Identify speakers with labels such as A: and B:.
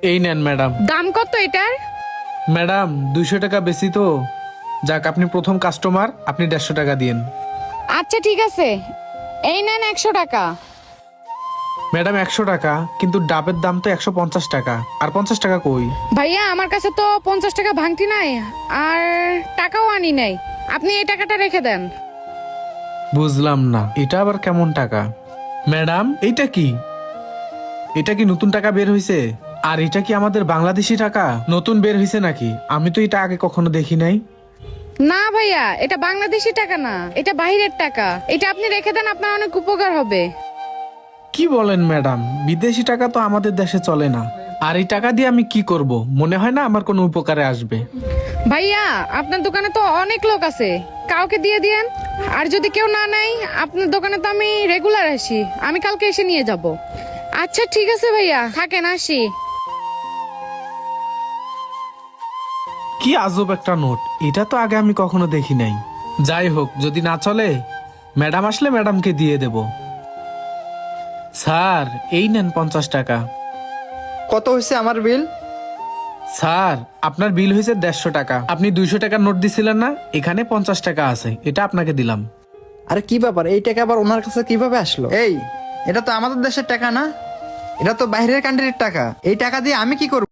A: এই নেন ম্যাডাম।
B: দাম কত এটার?
A: ম্যাডাম 200 টাকা বেশি তো, যাক আপনি প্রথম কাস্টমার, আপনি 150 টাকা দিন।
B: আচ্ছা ঠিক আছে, এই নেন 100 টাকা।
A: ম্যাডাম 100 টাকা, কিন্তু ডাবের দাম তো 150 টাকা, আর 50 টাকা কই?
B: ভাইয়া আমার কাছে তো 50 টাকা ভাঙতি নাই, আর টাকাও আনি নাই, আপনি এই টাকাটা রেখে দেন।
A: বুঝলাম না, এটা আবার কেমন টাকা? ম্যাডাম এইটা কি? এটা কি নতুন টাকা বের হইছে? আর এটা কি আমাদের বাংলাদেশি টাকা নতুন বের হইছে নাকি? আমি তো এটা আগে কখনো দেখি নাই।
B: না ভাইয়া, এটা বাংলাদেশি টাকা না, এটা বাইরের টাকা। এটা আপনি রেখে দেন, আপনার অনেক উপকার হবে।
A: কি বলেন ম্যাডাম, বিদেশি টাকা তো আমাদের দেশে চলে না। আর এই টাকা দিয়ে আমি কি করব? মনে হয় না আমার কোনো উপকারে আসবে।
B: ভাইয়া আপনার দোকানে তো অনেক লোক আছে, কাউকে দিয়ে দিয়েন। আর যদি কেউ না নেয়, আপনার দোকানে তো আমি রেগুলার আসি, আমি কালকে এসে নিয়ে যাব। আচ্ছা ঠিক আছে ভাইয়া, থাকেন, আসি।
A: কি আজব একটা নোট, এটা তো আগে আমি কখনো দেখি নাই। যাই হোক, যদি না চলে ম্যাডাম আসলে ম্যাডামকে দিয়ে দেব। স্যার এই নেন 50 টাকা।
C: কত হয়েছে আমার বিল?
A: স্যার আপনার বিল হয়েছে 150 টাকা, আপনি 200 টাকার নোট দিছিলেন না, এখানে 50 টাকা আছে, এটা আপনাকে দিলাম।
C: আরে কি ব্যাপার, এই টাকা আবার ওনার কাছে কিভাবে আসলো? এই, এটা তো আমাদের দেশের টাকা না, এটা তো বাইরের কান্ট্রির টাকা। এই টাকা দিয়ে আমি কি করব?